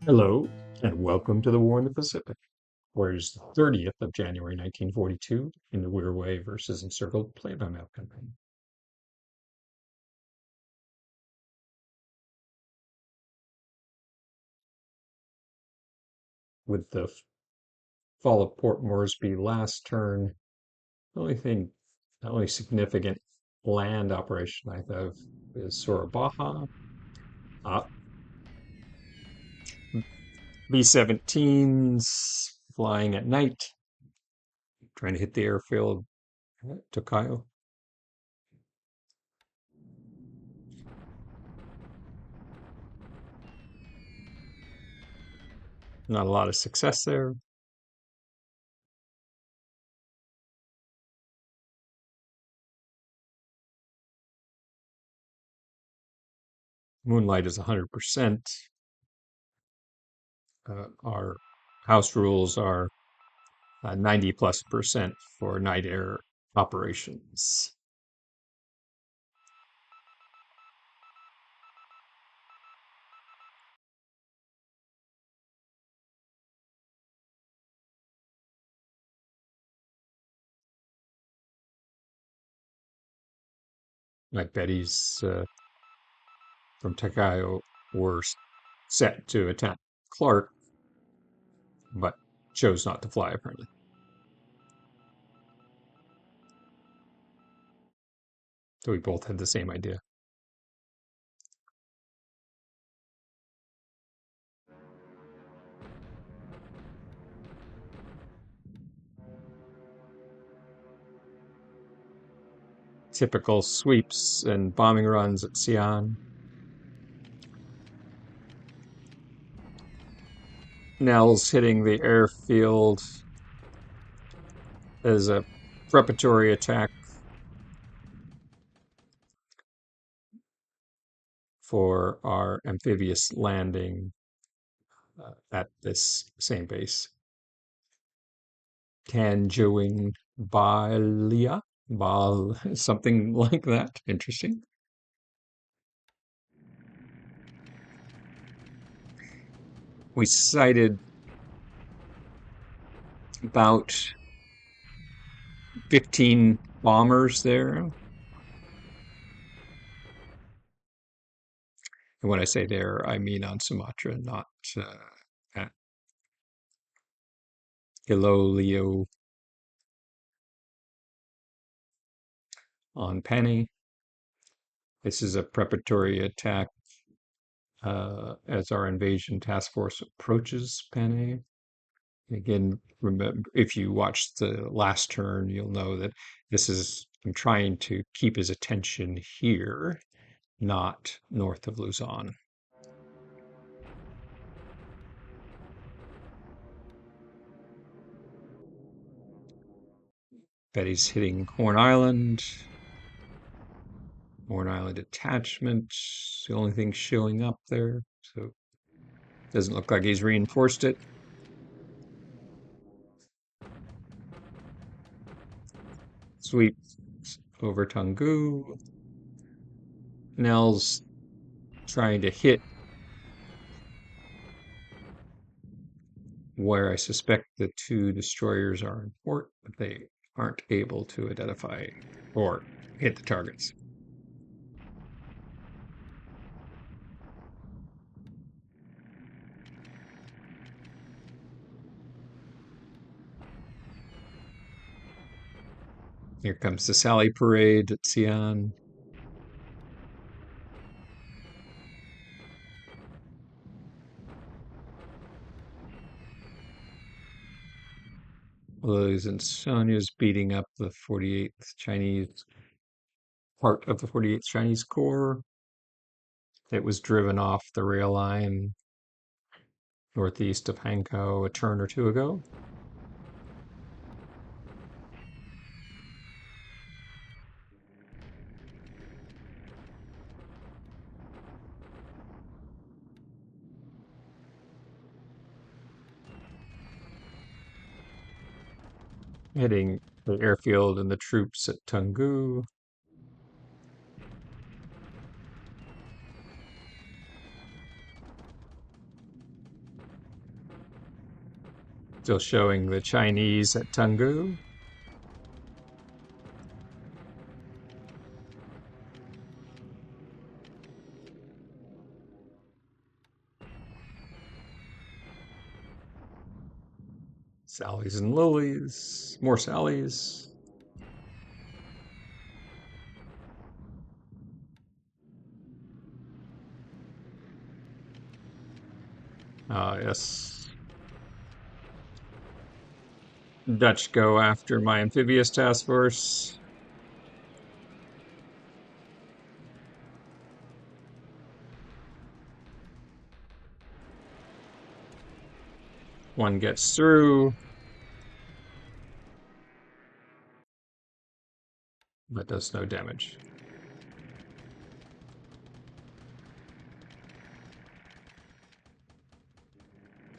Hello, and welcome to the War in the Pacific, whereas the 30th of January 1942 in the Wirraway versus Encircled play-by-mail campaign. With the fall of Port Moresby last turn, the only significant land operation I have is Soerabaja, uh, B-17s flying at night, trying to hit the airfield at Tokayo. Not a lot of success there. Moonlight is 100%. Our house rules are 90+% for night air operations. Like Betty's from Takayo were set to attack Clark, but chose not to fly apparently. So we both had the same idea. Typical sweeps and bombing runs at Xi'an. Nels hitting the airfield as a preparatory attack for our amphibious landing at this same base. Tanjoing Balia, Bal, something like that. Interesting. We sighted about 15 bombers there. And when I say there, I mean on Sumatra, not at Ilolio on Panay. This is a preparatory attack as our invasion task force approaches Panay. Again, remember, if you watched the last turn, you'll know that I'm trying to keep his attention here, not north of Luzon. Betty's hitting Horn Island. Horn Island attachment, the only thing showing up there. So doesn't look like he's reinforced it. Sweep over Tungu. Nell's trying to hit where I suspect the two destroyers are in port, but they aren't able to identify or hit the targets. Here comes the Sally Parade at Xi'an. Liz and Sonia's beating up the 48th Chinese part of the 48th Chinese Corps. It was driven off the rail line northeast of Hankou a turn or two ago. Hitting the airfield and the troops at Tungu. Still showing the Chinese at Tungu. Sallies and lilies. More sallies. Ah, yes. Dutch go after my amphibious task force. One gets through, but does no damage.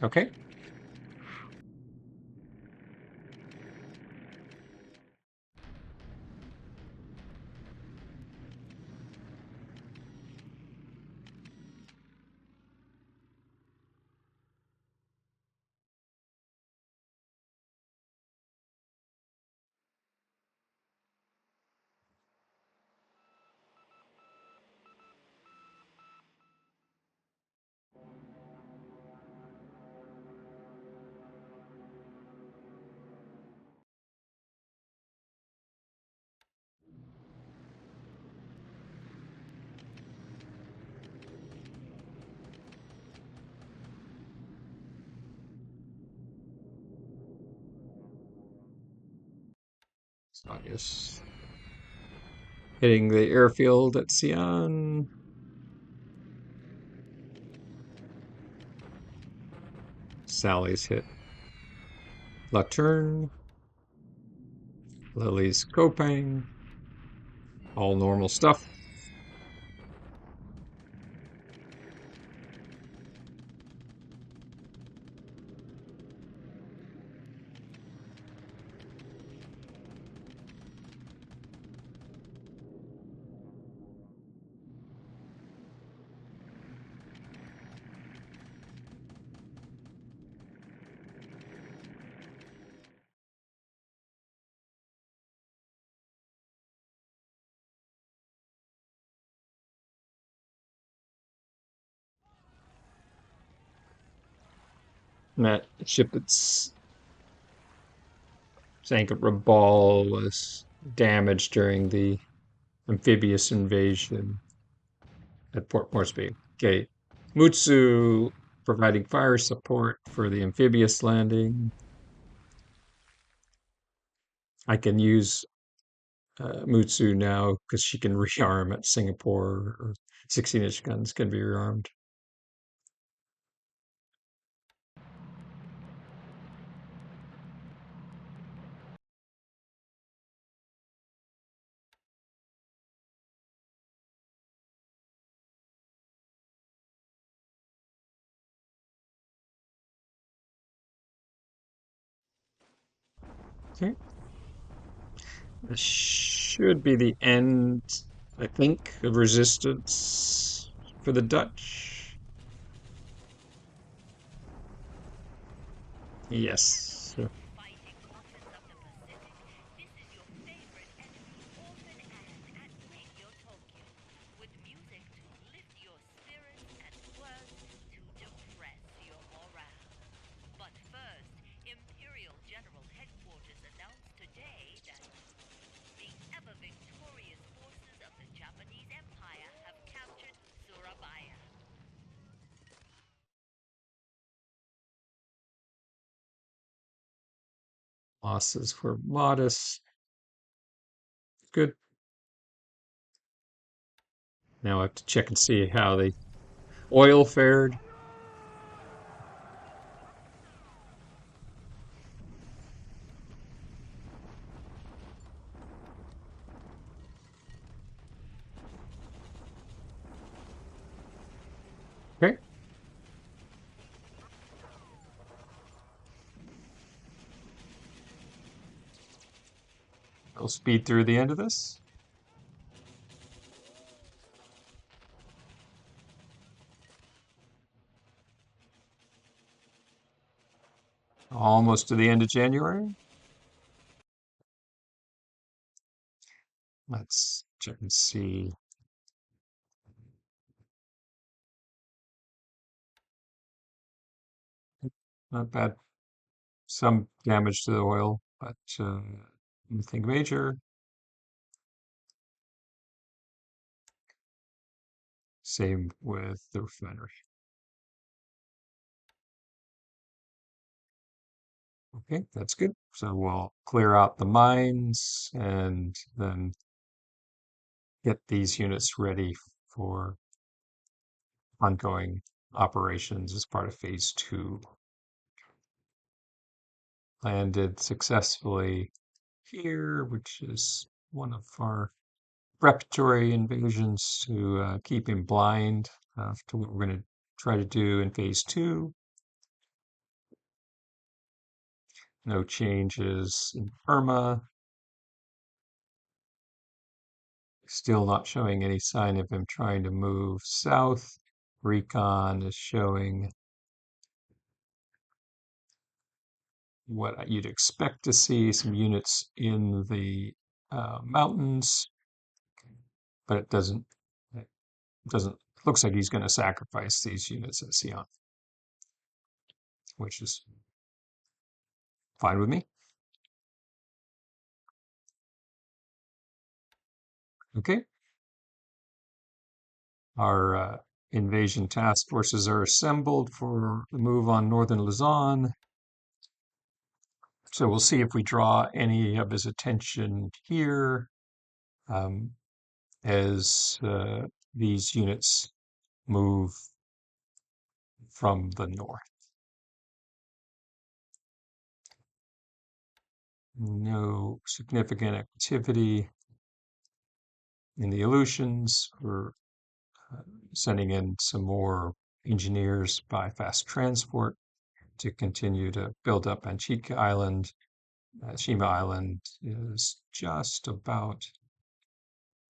Okay. It's obvious. Hitting the airfield at Xi'an. Sally's hit Laterne. Lily's Kopang. All normal stuff. And that ship that's sank at Rabal was damaged during the amphibious invasion at Port Moresby. Okay. Mutsu providing fire support for the amphibious landing. I can use Mutsu now because she can rearm at Singapore, or 16-inch guns can be rearmed. Okay. This should be the end, I think, of resistance for the Dutch. Yes. So losses were modest. Good. Now I have to check and see how the oil fared. Okay. I'll speed through the end of this. Almost to the end of January. Let's check and see. Not bad. Some damage to the oil, but nothing major. Same with the refinery. Okay, that's good. So we'll clear out the mines and then get these units ready for ongoing operations as part of phase two. Landed successfully here, which is one of our preparatory invasions to keep him blind to what we're going to try to do in phase two. No changes in Burma. Still not showing any sign of him trying to move south. Recon is showing what you'd expect to see, some units in the mountains, but it doesn't looks like he's going to sacrifice these units at Sion, which is fine with me. Okay. Our invasion task forces are assembled for the move on northern Luzon. So we'll see if we draw any of his attention here um, as these units move from the north. No significant activity in the Aleutians. We're sending in some more engineers by fast transport to continue to build up Anchica Island. Shima Island is just about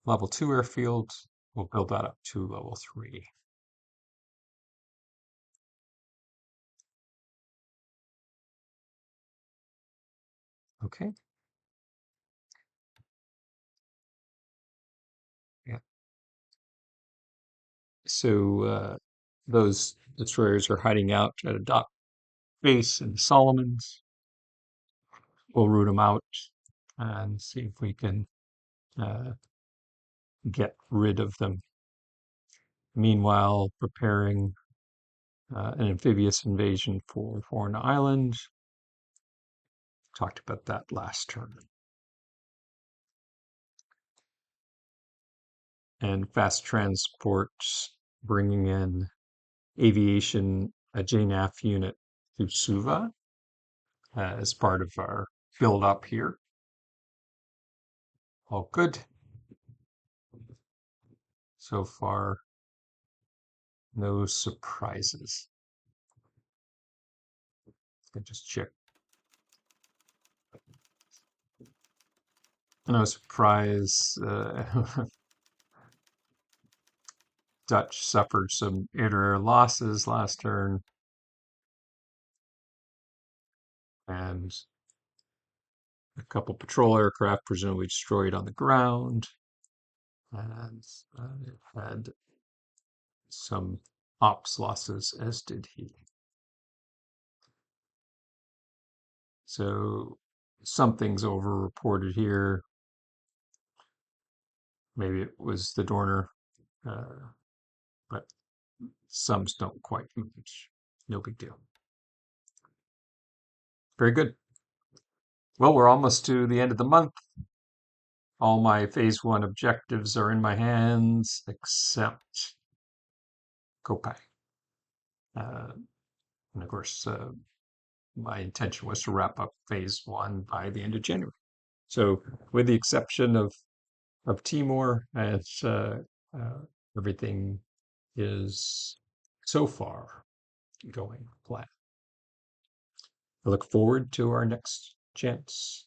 level 2 airfield. We'll build that up to level 3. Okay. Yeah. So those destroyers are hiding out at a dock base in the Solomons. We'll root them out and see if we can uh, get rid of them. Meanwhile, preparing an amphibious invasion for Foreign Island. Talked about that last turn. And fast transport, bringing in aviation, a JNAF unit to Suva as part of our build up here. All good. So far, no surprises. I just check. No surprise. Dutch suffered some air losses last turn. And a couple patrol aircraft presumably destroyed on the ground. And it had some ops losses, as did he. So something's over-reported here. Maybe it was the Dorner, but sums don't quite match. No big deal. Very good. Well, we're almost to the end of the month. All my phase one objectives are in my hands, except Kopai. And of course, my intention was to wrap up phase one by the end of January. So, with the exception of Timor, it's everything is so far going plan. I look forward to our next chance